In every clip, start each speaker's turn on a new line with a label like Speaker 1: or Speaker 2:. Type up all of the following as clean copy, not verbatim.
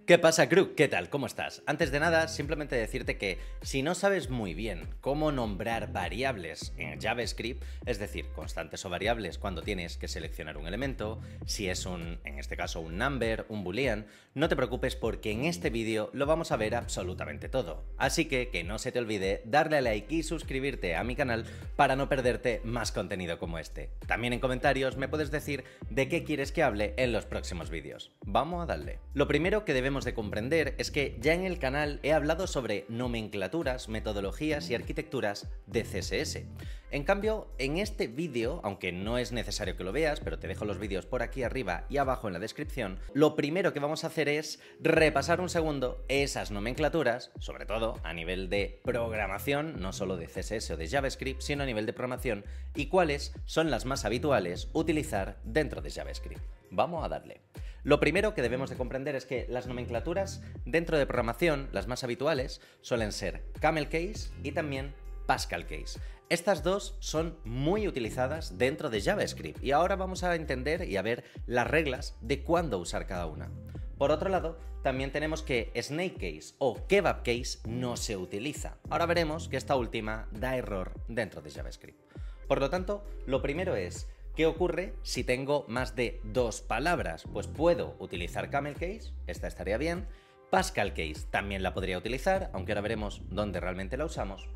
Speaker 1: ¿Qué pasa, crew? ¿Qué tal? ¿Cómo estás? Antes de nada, simplemente decirte que si no sabes muy bien cómo nombrar variables en JavaScript, es decir, constantes o variables cuando tienes que seleccionar un elemento, si es en este caso un number, un boolean, no te preocupes porque en este vídeo lo vamos a ver absolutamente todo. Así que no se te olvide darle a like y suscribirte a mi canal para no perderte más contenido como este. También en comentarios me puedes decir de qué quieres que hable en los próximos vídeos. Vamos a darle. Lo primero que debemos de comprender es que ya en el canal he hablado sobre nomenclaturas, metodologías y arquitecturas de CSS. En cambio, en este vídeo, aunque no es necesario que lo veas, pero te dejo los vídeos por aquí arriba y abajo en la descripción, lo primero que vamos a hacer es repasar un segundo esas nomenclaturas, sobre todo a nivel de programación, no solo de CSS o de JavaScript, sino a nivel de programación, y cuáles son las más habituales utilizar dentro de JavaScript. Vamos a darle. Lo primero que debemos de comprender es que las nomenclaturas dentro de programación, las más habituales, suelen ser Camel Case y también Pascal Case. Estas dos son muy utilizadas dentro de JavaScript y ahora vamos a entender y a ver las reglas de cuándo usar cada una. Por otro lado, también tenemos que Snake Case o Kebab Case no se utiliza. Ahora veremos que esta última da error dentro de JavaScript. Por lo tanto, lo primero es: ¿qué ocurre si tengo más de dos palabras? Pues puedo utilizar Camel Case, esta estaría bien. Pascal Case también la podría utilizar, aunque ahora veremos dónde realmente la usamos.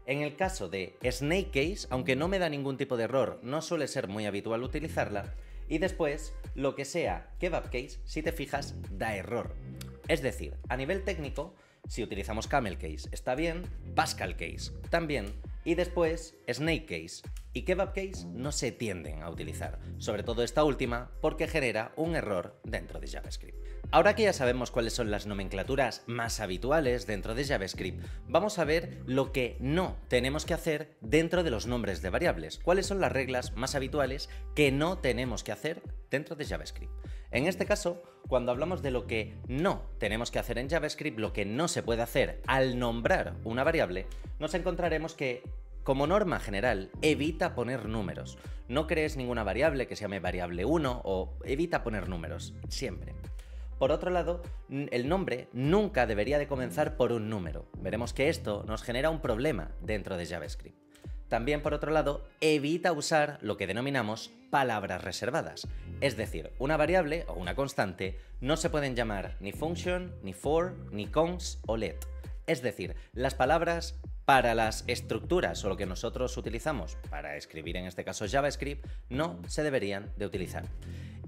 Speaker 1: En el caso de Snake Case, aunque no me da ningún tipo de error, no suele ser muy habitual utilizarla. Y después, lo que sea Kebab Case, si te fijas, da error. Es decir, a nivel técnico, si utilizamos Camel Case está bien, Pascal Case también, y después Snake Case y Kebab Case no se tienden a utilizar, sobre todo esta última porque genera un error dentro de JavaScript. Ahora que ya sabemos cuáles son las nomenclaturas más habituales dentro de JavaScript, vamos a ver lo que no tenemos que hacer dentro de los nombres de variables. ¿Cuáles son las reglas más habituales que no tenemos que hacer dentro de JavaScript? En este caso, cuando hablamos de lo que no tenemos que hacer en JavaScript, lo que no se puede hacer al nombrar una variable, nos encontraremos que, como norma general, evita poner números. No crees ninguna variable que se llame variable 1 o evita poner números, siempre. Por otro lado, el nombre nunca debería de comenzar por un número. Veremos que esto nos genera un problema dentro de JavaScript. También, por otro lado, evita usar lo que denominamos palabras reservadas. Es decir, una variable o una constante no se pueden llamar ni function, ni for, ni const o let. Es decir, las palabras para las estructuras o lo que nosotros utilizamos para escribir en este caso JavaScript no se deberían de utilizar.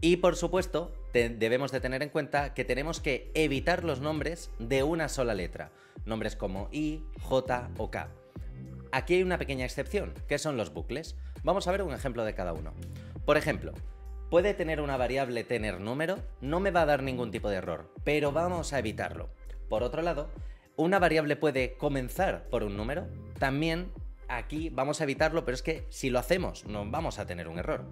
Speaker 1: Y por supuesto, debemos de tener en cuenta que tenemos que evitar los nombres de una sola letra. Nombres como I, J o K. Aquí hay una pequeña excepción, que son los bucles. Vamos a ver un ejemplo de cada uno. Por ejemplo, ¿puede tener una variable tener número? No me va a dar ningún tipo de error, pero vamos a evitarlo. Por otro lado, ¿una variable puede comenzar por un número? También aquí vamos a evitarlo, pero es que si lo hacemos no vamos a tener un error.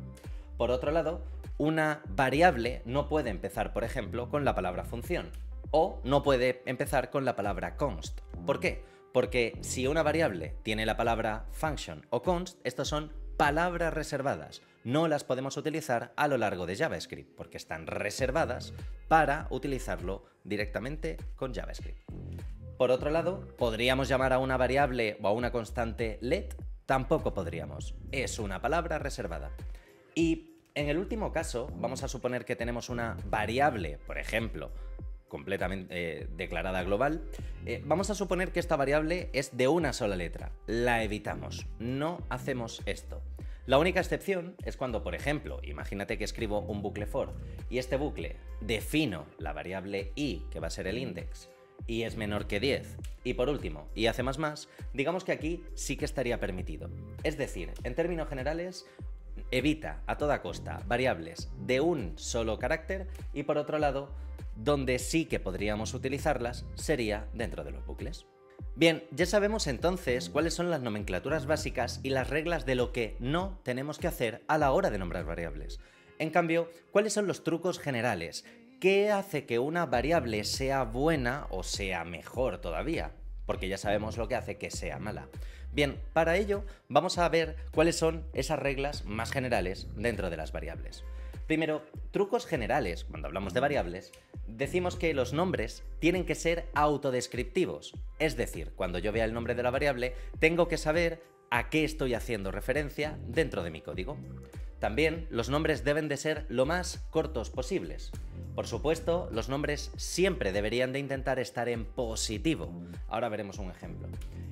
Speaker 1: Por otro lado, una variable no puede empezar, por ejemplo, con la palabra función o no puede empezar con la palabra const. ¿Por qué? Porque si una variable tiene la palabra function o const, estas son palabras reservadas. No las podemos utilizar a lo largo de JavaScript porque están reservadas para utilizarlo directamente con JavaScript. Por otro lado, ¿podríamos llamar a una variable o a una constante let? Tampoco podríamos. Es una palabra reservada. Y en el último caso, vamos a suponer que tenemos una variable, por ejemplo, completamente declarada global. Vamos a suponer que esta variable es de una sola letra. La evitamos. No hacemos esto. La única excepción es cuando, por ejemplo, imagínate que escribo un bucle for y este bucle defino la variable i, que va a ser el index, y es menor que 10. Y por último, y hace más, digamos que aquí sí que estaría permitido. Es decir, en términos generales, evita a toda costa variables de un solo carácter y por otro lado, donde sí que podríamos utilizarlas sería dentro de los bucles. Bien, ya sabemos entonces cuáles son las nomenclaturas básicas y las reglas de lo que no tenemos que hacer a la hora de nombrar variables. En cambio, ¿cuáles son los trucos generales? ¿Qué hace que una variable sea buena o sea mejor todavía? Porque ya sabemos lo que hace que sea mala. Bien, para ello vamos a ver cuáles son esas reglas más generales dentro de las variables. Primero, trucos generales. Cuando hablamos de variables, decimos que los nombres tienen que ser autodescriptivos. Es decir, cuando yo vea el nombre de la variable, tengo que saber a qué estoy haciendo referencia dentro de mi código. También los nombres deben de ser lo más cortos posibles. Por supuesto, los nombres siempre deberían de intentar estar en positivo. Ahora veremos un ejemplo.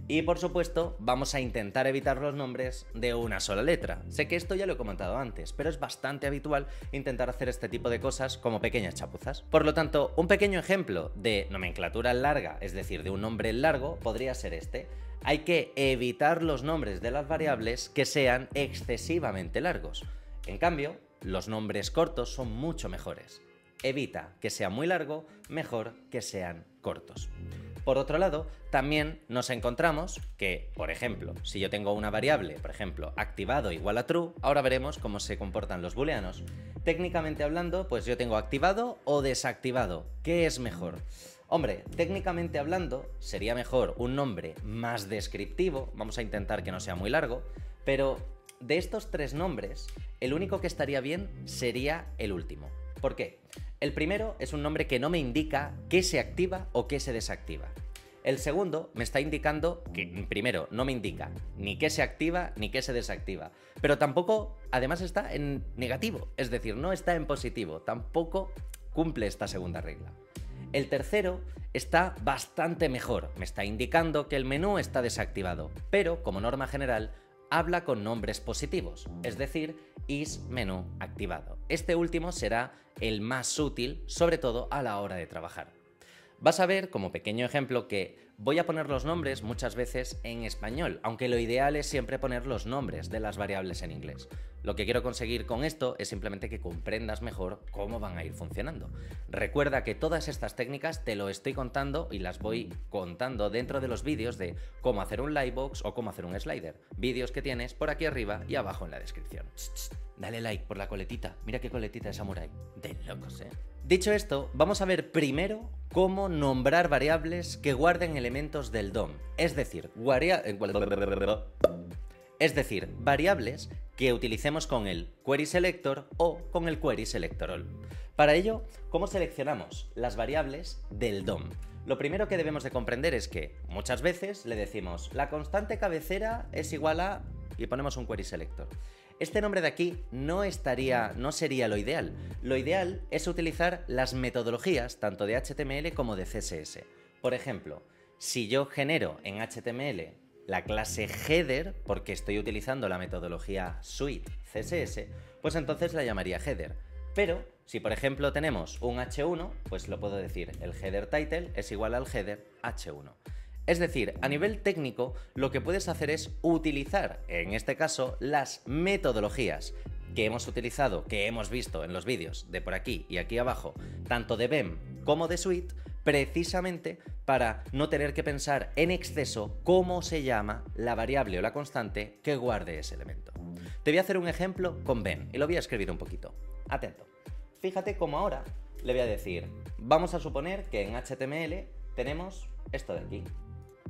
Speaker 1: Y por supuesto, vamos a intentar evitar los nombres de una sola letra. Sé que esto ya lo he comentado antes, pero es bastante habitual intentar hacer este tipo de cosas como pequeñas chapuzas. Por lo tanto, un pequeño ejemplo de nomenclatura larga, es decir, de un nombre largo, podría ser este. Hay que evitar los nombres de las variables que sean excesivamente largos. En cambio, los nombres cortos son mucho mejores. Evita que sea muy largo, mejor que sean cortos. Por otro lado, también nos encontramos que, por ejemplo, si yo tengo una variable, por ejemplo, activado igual a true, ahora veremos cómo se comportan los booleanos. Técnicamente hablando, pues yo tengo activado o desactivado. ¿Qué es mejor? Hombre, técnicamente hablando, sería mejor un nombre más descriptivo, vamos a intentar que no sea muy largo, pero de estos tres nombres, el único que estaría bien sería el último. ¿Por qué? El primero es un nombre que no me indica qué se activa o qué se desactiva. El segundo me está indicando que, primero, no me indica ni qué se activa ni qué se desactiva, pero tampoco, además, está en negativo, es decir, no está en positivo, tampoco cumple esta segunda regla. El tercero está bastante mejor, me está indicando que el menú está desactivado, pero, como norma general, habla con nombres positivos, es decir, is menú activado. Este último será el más útil, sobre todo a la hora de trabajar. Vas a ver, como pequeño ejemplo, que voy a poner los nombres muchas veces en español, aunque lo ideal es siempre poner los nombres de las variables en inglés. Lo que quiero conseguir con esto es simplemente que comprendas mejor cómo van a ir funcionando. Recuerda que todas estas técnicas te lo estoy contando y las voy contando dentro de los vídeos de cómo hacer un lightbox o cómo hacer un slider. Vídeos que tienes por aquí arriba y abajo en la descripción. Dale like por la coletita. Mira qué coletita de samurái. De locos, ¿eh? Dicho esto, vamos a ver primero cómo nombrar variables que guarden elementos del DOM. Es decir, variables que utilicemos con el query selector o con el query selector all. Para ello, ¿cómo seleccionamos las variables del DOM? Lo primero que debemos de comprender es que muchas veces le decimos la constante cabecera es igual a y ponemos un query selector. Este nombre de aquí no sería lo ideal. Lo ideal es utilizar las metodologías tanto de HTML como de CSS. Por ejemplo, si yo genero en HTML la clase header, porque estoy utilizando la metodología suite CSS, pues entonces la llamaría header. Pero si por ejemplo tenemos un h1, pues lo puedo decir, el header title es igual al header h1. Es decir, a nivel técnico, lo que puedes hacer es utilizar, en este caso, las metodologías que hemos utilizado, que hemos visto en los vídeos de por aquí y aquí abajo, tanto de BEM como de Suite, precisamente para no tener que pensar en exceso cómo se llama la variable o la constante que guarde ese elemento. Te voy a hacer un ejemplo con BEM y lo voy a escribir un poquito. Atento. Fíjate cómo ahora le voy a decir, vamos a suponer que en HTML tenemos esto de aquí.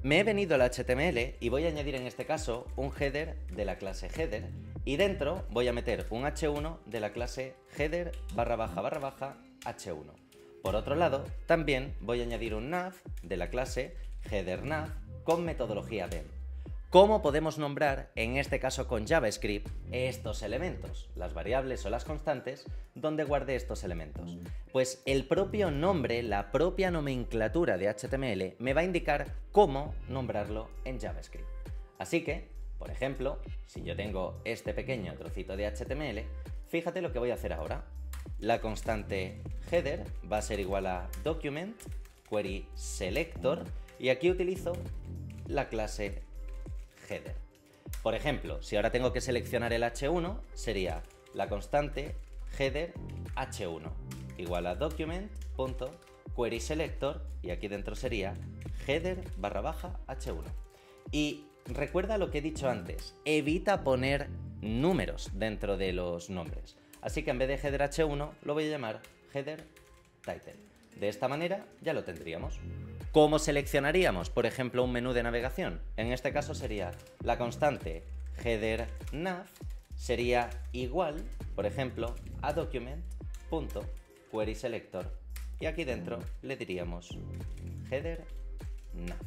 Speaker 1: Me he venido al HTML y voy a añadir en este caso un header de la clase header y dentro voy a meter un h1 de la clase header _h1. Por otro lado, también voy a añadir un nav de la clase header nav con metodología BEM. ¿Cómo podemos nombrar, en este caso con JavaScript, estos elementos, las variables o las constantes, donde guarde estos elementos? Pues el propio nombre, la propia nomenclatura de HTML me va a indicar cómo nombrarlo en JavaScript. Así que, por ejemplo, si yo tengo este pequeño trocito de HTML, fíjate lo que voy a hacer ahora. La constante header va a ser igual a document, query selector, y aquí utilizo la clase header. Por ejemplo, si ahora tengo que seleccionar el h1, sería la constante header h1 igual a document.querySelector y aquí dentro sería header _h1. Y recuerda lo que he dicho antes, evita poner números dentro de los nombres. Así que en vez de header h1 lo voy a llamar header title. De esta manera ya lo tendríamos. ¿Cómo seleccionaríamos, por ejemplo, un menú de navegación? En este caso sería la constante header nav sería igual, por ejemplo, a document.querySelector y aquí dentro le diríamos header nav.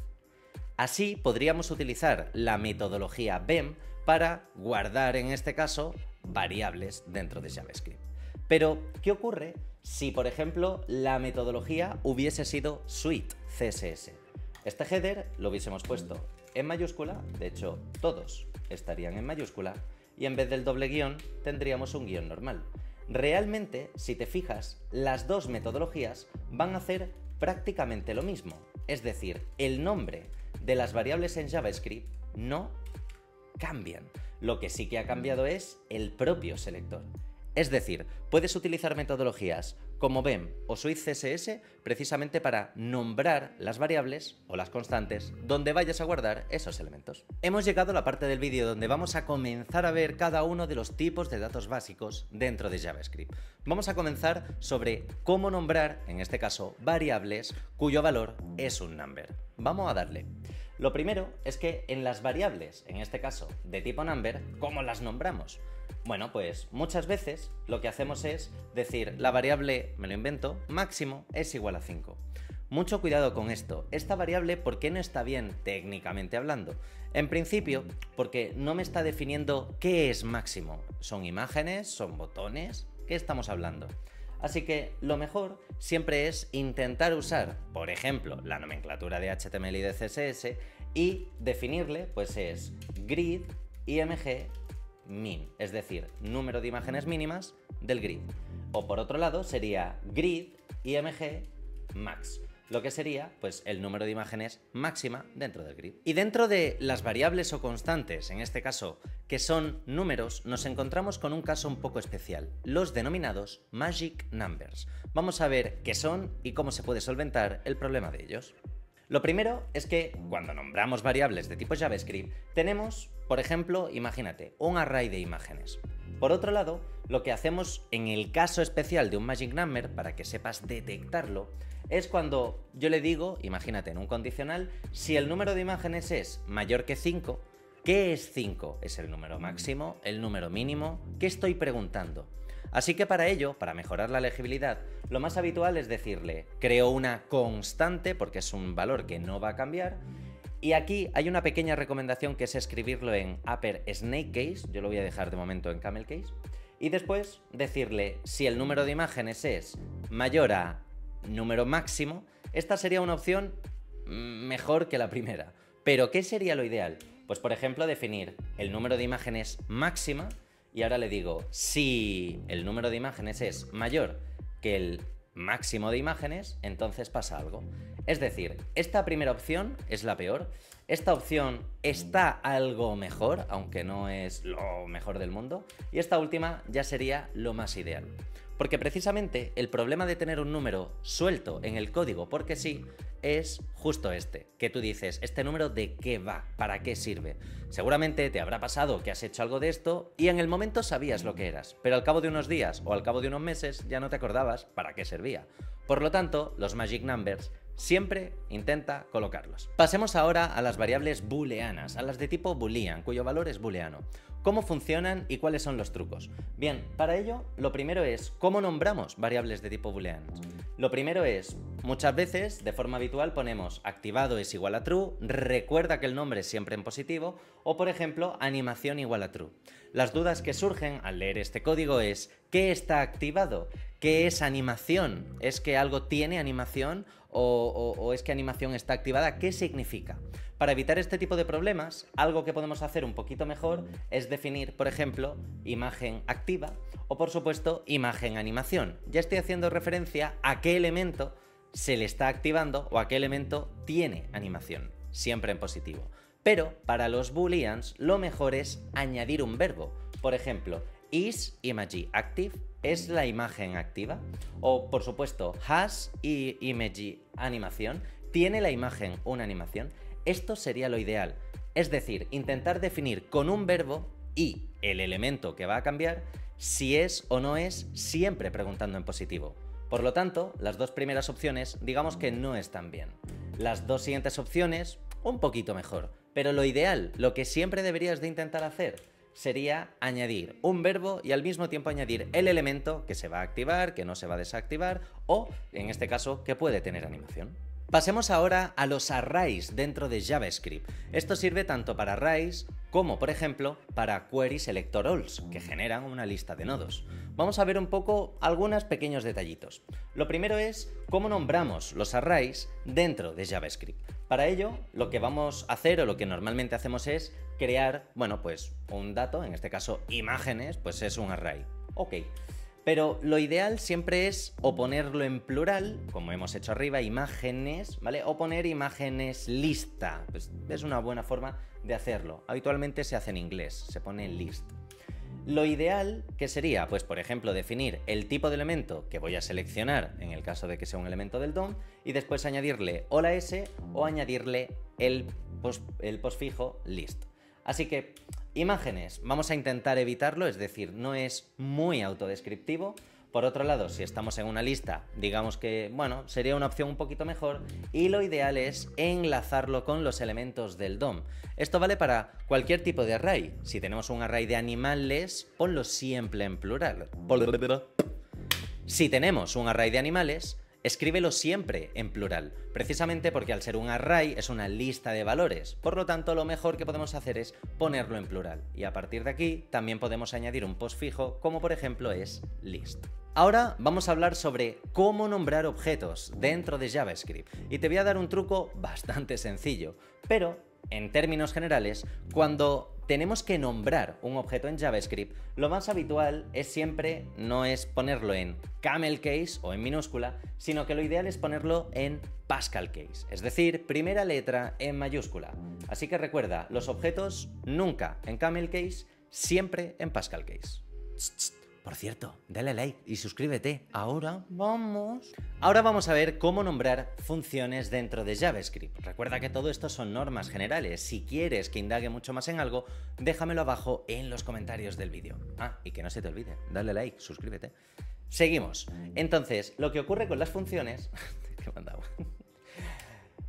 Speaker 1: Así podríamos utilizar la metodología BEM para guardar, en este caso, variables dentro de JavaScript. Pero, ¿qué ocurre si, por ejemplo, la metodología hubiese sido Suite CSS? Este header lo hubiésemos puesto en mayúscula, de hecho, todos estarían en mayúscula, y en vez del doble guión tendríamos un guión normal. Realmente, si te fijas, las dos metodologías van a hacer prácticamente lo mismo. Es decir, el nombre de las variables en JavaScript no cambian. Lo que sí que ha cambiado es el propio selector. Es decir, puedes utilizar metodologías como BEM o Suite CSS precisamente para nombrar las variables o las constantes donde vayas a guardar esos elementos. Hemos llegado a la parte del vídeo donde vamos a comenzar a ver cada uno de los tipos de datos básicos dentro de JavaScript. Vamos a comenzar sobre cómo nombrar, en este caso, variables cuyo valor es un number. Vamos a darle. Lo primero es que en las variables, en este caso de tipo number, ¿cómo las nombramos? Bueno, pues muchas veces lo que hacemos es decir la variable, me lo invento, máximo es igual a 5. Mucho cuidado con esto. Esta variable, ¿por qué no está bien técnicamente hablando? En principio, porque no me está definiendo qué es máximo. ¿Son imágenes? ¿Son botones? ¿Qué estamos hablando? Así que lo mejor siempre es intentar usar, por ejemplo, la nomenclatura de HTML y de CSS y definirle, pues es grid img min, es decir, número de imágenes mínimas del grid. O por otro lado sería grid img max, lo que sería pues el número de imágenes máxima dentro del grid. Y dentro de las variables o constantes, en este caso, que son números, nos encontramos con un caso un poco especial, los denominados magic numbers. Vamos a ver qué son y cómo se puede solventar el problema de ellos. Lo primero es que cuando nombramos variables de tipo JavaScript tenemos, por ejemplo, imagínate, un array de imágenes. Por otro lado, lo que hacemos en el caso especial de un magic number, para que sepas detectarlo, es cuando yo le digo, imagínate en un condicional, si el número de imágenes es mayor que 5, ¿qué es 5? ¿Es el número máximo? ¿El número mínimo? ¿Qué estoy preguntando? Así que para ello, para mejorar la legibilidad, lo más habitual es decirle, creo una constante, porque es un valor que no va a cambiar, y aquí hay una pequeña recomendación que es escribirlo en upper snake case, yo lo voy a dejar de momento en camel case, y después decirle, si el número de imágenes es mayor a número máximo, esta sería una opción mejor que la primera. Pero, ¿qué sería lo ideal? Pues, por ejemplo, definir el número de imágenes máxima, y ahora le digo, si el número de imágenes es mayor que el máximo de imágenes, entonces pasa algo. Es decir, esta primera opción es la peor, esta opción está algo mejor, aunque no es lo mejor del mundo, y esta última ya sería lo más ideal. Porque precisamente el problema de tener un número suelto en el código porque sí es justo este, que tú dices, ¿este número de qué va? ¿Para qué sirve? Seguramente te habrá pasado que has hecho algo de esto y en el momento sabías lo que eras, pero al cabo de unos días o al cabo de unos meses ya no te acordabas para qué servía. Por lo tanto, los magic numbers siempre intenta colocarlos. Pasemos ahora a las variables booleanas, a las de tipo boolean, cuyo valor es booleano. ¿Cómo funcionan y cuáles son los trucos? Bien, para ello, lo primero es ¿cómo nombramos variables de tipo boolean? Lo primero es, muchas veces, de forma habitual, ponemos activado es igual a true, recuerda que el nombre es siempre en positivo, o por ejemplo, animación igual a true. Las dudas que surgen al leer este código es ¿qué está activado? ¿Qué es animación? ¿Es que algo tiene animación o es que animación está activada? ¿Qué significa? Para evitar este tipo de problemas, algo que podemos hacer un poquito mejor es definir, por ejemplo, imagen activa o, por supuesto, imagen animación. Ya estoy haciendo referencia a qué elemento se le está activando o a qué elemento tiene animación, siempre en positivo. Pero para los booleans lo mejor es añadir un verbo. Por ejemplo, is image active es la imagen activa, o por supuesto has image animación, tiene la imagen una animación. Esto sería lo ideal, es decir, intentar definir con un verbo y el elemento que va a cambiar si es o no es, siempre preguntando en positivo. Por lo tanto, las dos primeras opciones digamos que no están bien. Las dos siguientes opciones un poquito mejor, pero lo ideal, lo que siempre deberías de intentar hacer sería añadir un verbo y al mismo tiempo añadir el elemento que se va a activar, que no se va a desactivar o, en este caso, que puede tener animación. Pasemos ahora a los arrays dentro de JavaScript. Esto sirve tanto para arrays como, por ejemplo, para query selector alls, que generan una lista de nodos. Vamos a ver un poco algunos pequeños detallitos. Lo primero es cómo nombramos los arrays dentro de JavaScript. Para ello, lo que vamos a hacer o lo que normalmente hacemos es crear, bueno, pues un dato, en este caso imágenes, pues es un array. Ok. Pero lo ideal siempre es o ponerlo en plural, como hemos hecho arriba, imágenes, ¿vale? O poner imágenes lista. Pues es una buena forma de hacerlo. Habitualmente se hace en inglés, se pone list. Lo ideal que sería, pues por ejemplo, definir el tipo de elemento que voy a seleccionar en el caso de que sea un elemento del DOM y después añadirle o la S o añadirle el postfijo list. Así que imágenes, vamos a intentar evitarlo, es decir, no es muy autodescriptivo. Por otro lado, si estamos en una lista, digamos que, bueno, sería una opción un poquito mejor y lo ideal es enlazarlo con los elementos del DOM. Esto vale para cualquier tipo de array. Si tenemos un array de animales, ponlo siempre en plural. Si tenemos un array de animales, escríbelo siempre en plural, precisamente porque al ser un array es una lista de valores, por lo tanto lo mejor que podemos hacer es ponerlo en plural y a partir de aquí también podemos añadir un postfijo como por ejemplo es list. Ahora vamos a hablar sobre cómo nombrar objetos dentro de JavaScript y te voy a dar un truco bastante sencillo, pero en términos generales, cuando tenemos que nombrar un objeto en JavaScript, lo más habitual es siempre no es ponerlo en camel case o en minúscula, sino que lo ideal es ponerlo en Pascal case, es decir, primera letra en mayúscula. Así que recuerda, los objetos nunca en camel case, siempre en Pascal case. Por cierto, dale like y suscríbete. Ahora vamos a ver cómo nombrar funciones dentro de JavaScript. Recuerda que todo esto son normas generales. Si quieres que indague mucho más en algo, déjamelo abajo en los comentarios del vídeo. Ah, y que no se te olvide, dale like, suscríbete. Seguimos. Entonces, lo que ocurre con las funciones... ¿Qué mandaba?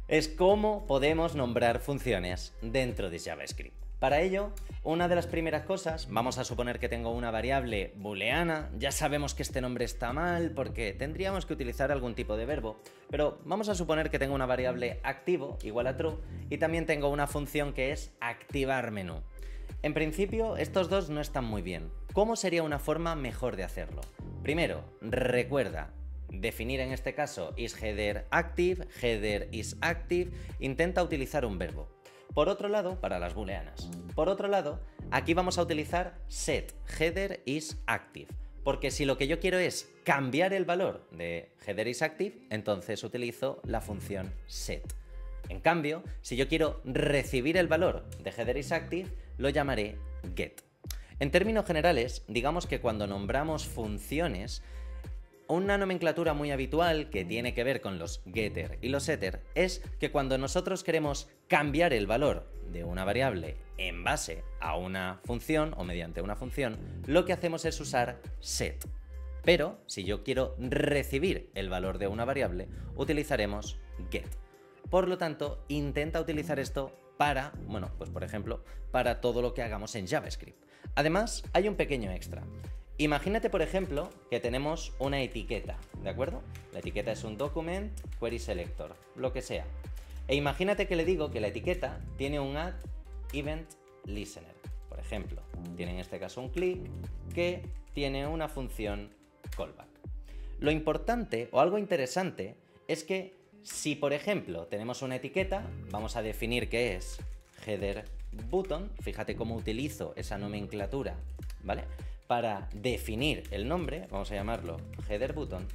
Speaker 1: Es cómo podemos nombrar funciones dentro de JavaScript. Para ello, una de las primeras cosas, vamos a suponer que tengo una variable booleana, ya sabemos que este nombre está mal porque tendríamos que utilizar algún tipo de verbo, pero vamos a suponer que tengo una variable activo igual a true y también tengo una función que es activar menú. En principio, estos dos no están muy bien. ¿Cómo sería una forma mejor de hacerlo? Primero, recuerda, definir en este caso isHeaderActive, header isActive, intenta utilizar un verbo. Por otro lado, para las booleanas. Por otro lado, aquí vamos a utilizar setHeaderIsActive, porque si lo que yo quiero es cambiar el valor de headerIsActive, entonces utilizo la función set. En cambio, si yo quiero recibir el valor de headerIsActive, lo llamaré get. En términos generales, digamos que cuando nombramos funciones, una nomenclatura muy habitual que tiene que ver con los getter y los setter es que cuando nosotros queremos cambiar el valor de una variable en base a una función o mediante una función, lo que hacemos es usar set. Pero si yo quiero recibir el valor de una variable, utilizaremos get. Por lo tanto, intenta utilizar esto para, bueno, pues por ejemplo, para todo lo que hagamos en JavaScript. Además, hay un pequeño extra. Imagínate, por ejemplo, que tenemos una etiqueta, ¿de acuerdo? La etiqueta es un document, query selector, lo que sea. E imagínate que le digo que la etiqueta tiene un add event listener. Por ejemplo, tiene en este caso un click que tiene una función callback. Lo importante o algo interesante es que si, por ejemplo, tenemos una etiqueta, vamos a definir que es header button, fíjate cómo utilizo esa nomenclatura, ¿vale? Para definir el nombre, vamos a llamarlo header button,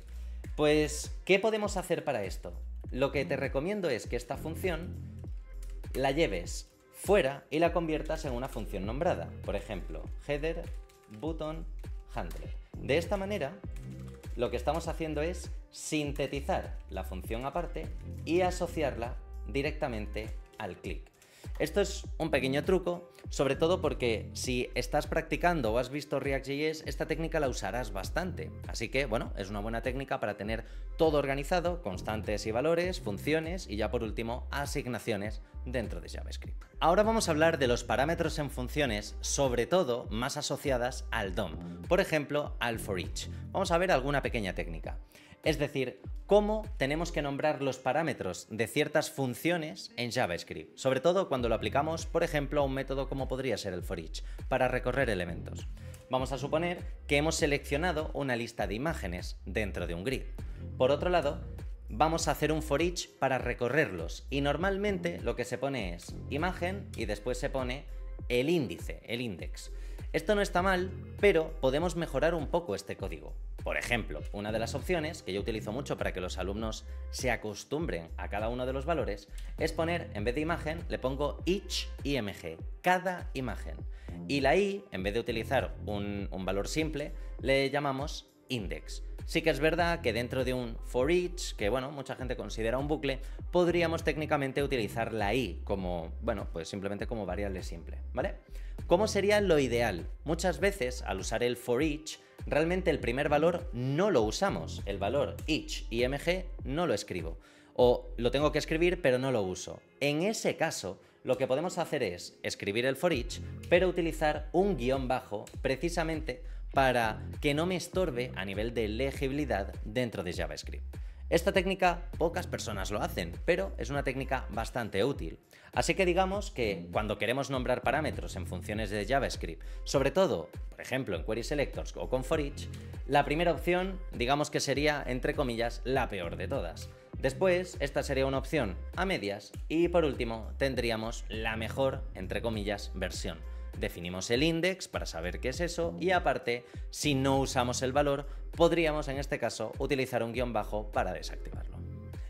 Speaker 1: pues, ¿qué podemos hacer para esto? Lo que te recomiendo es que esta función la lleves fuera y la conviertas en una función nombrada. Por ejemplo, header button handler. De esta manera, lo que estamos haciendo es sintetizar la función aparte y asociarla directamente al click. Esto es un pequeño truco, sobre todo porque si estás practicando o has visto React.js, esta técnica la usarás bastante. Así que, bueno, es una buena técnica para tener todo organizado, constantes y valores, funciones y ya por último, asignaciones dentro de JavaScript. Ahora vamos a hablar de los parámetros en funciones, sobre todo más asociadas al DOM, por ejemplo, al for each. Vamos a ver alguna pequeña técnica. Es decir, cómo tenemos que nombrar los parámetros de ciertas funciones en JavaScript, sobre todo cuando lo aplicamos, por ejemplo, a un método como podría ser el for each, para recorrer elementos. Vamos a suponer que hemos seleccionado una lista de imágenes dentro de un grid. Por otro lado, vamos a hacer un for each para recorrerlos y normalmente lo que se pone es imagen y después se pone el índice, el index. Esto no está mal, pero podemos mejorar un poco este código. Por ejemplo, una de las opciones que yo utilizo mucho para que los alumnos se acostumbren a cada uno de los valores es poner, en vez de imagen, le pongo each img, cada imagen. Y la i, en vez de utilizar un valor simple, le llamamos index. Sí que es verdad que dentro de un for each, que bueno, mucha gente considera un bucle, podríamos técnicamente utilizar la i como, bueno, pues simplemente como variable simple, ¿vale? ¿Cómo sería lo ideal? Muchas veces, al usar el for each, realmente el primer valor no lo usamos, el valor each img no lo escribo, o lo tengo que escribir pero no lo uso. En ese caso, lo que podemos hacer es escribir el for each, pero utilizar un guión bajo precisamente para que no me estorbe a nivel de legibilidad dentro de JavaScript. Esta técnica pocas personas lo hacen, pero es una técnica bastante útil. Así que digamos que cuando queremos nombrar parámetros en funciones de JavaScript, sobre todo, por ejemplo, en query selectors o con for each, la primera opción, digamos que sería, entre comillas, la peor de todas. Después, esta sería una opción a medias y por último tendríamos la mejor, entre comillas, versión. Definimos el index para saber qué es eso y aparte, si no usamos el valor, podríamos en este caso utilizar un guión bajo para desactivarlo.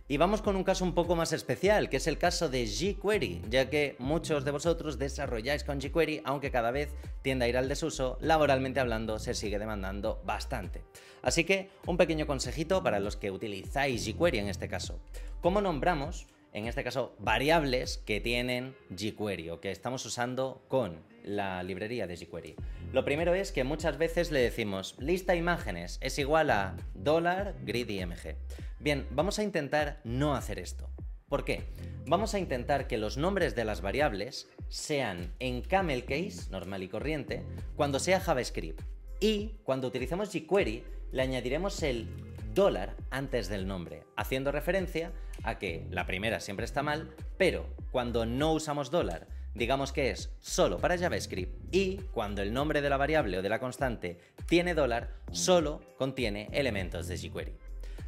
Speaker 1: Y vamos con un caso un poco más especial, que es el caso de jQuery, ya que muchos de vosotros desarrolláis con jQuery, aunque cada vez tiende a ir al desuso, laboralmente hablando se sigue demandando bastante. Así que un pequeño consejito para los que utilizáis jQuery en este caso. ¿Cómo nombramos, en este caso, variables que tienen jQuery o que estamos usando con la librería de jQuery? Lo primero es que muchas veces le decimos lista imágenes es igual a $grid.img. Bien, vamos a intentar no hacer esto. ¿Por qué? Vamos a intentar que los nombres de las variables sean en camel case, normal y corriente, cuando sea JavaScript. Y cuando utilicemos jQuery, le añadiremos el dólar antes del nombre, haciendo referencia a que la primera siempre está mal, pero cuando no usamos dólar, digamos que es solo para JavaScript y cuando el nombre de la variable o de la constante tiene dólar, solo contiene elementos de jQuery.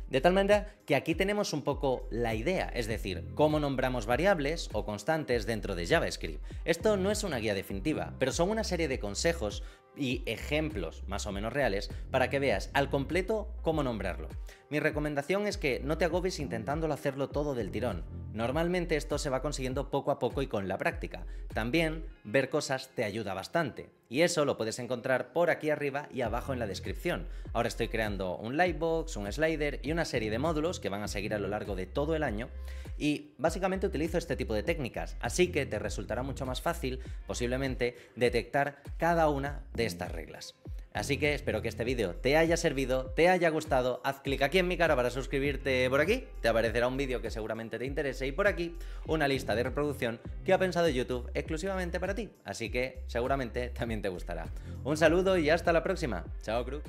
Speaker 1: De tal manera que aquí tenemos un poco la idea, es decir, cómo nombramos variables o constantes dentro de JavaScript. Esto no es una guía definitiva, pero son una serie de consejos y ejemplos más o menos reales para que veas al completo cómo nombrarlo. Mi recomendación es que no te agobies intentándolo hacerlo todo del tirón. Normalmente esto se va consiguiendo poco a poco y con la práctica. También ver cosas te ayuda bastante. Y eso lo puedes encontrar por aquí arriba y abajo en la descripción. Ahora estoy creando un lightbox, un slider y una serie de módulos que van a seguir a lo largo de todo el año. Y básicamente utilizo este tipo de técnicas, así que te resultará mucho más fácil, posiblemente, detectar cada una de estas reglas. Así que espero que este vídeo te haya servido, te haya gustado, haz clic aquí en mi cara para suscribirte por aquí, te aparecerá un vídeo que seguramente te interese y por aquí una lista de reproducción que ha pensado YouTube exclusivamente para ti, así que seguramente también te gustará. Un saludo y hasta la próxima. Chao, Cruz.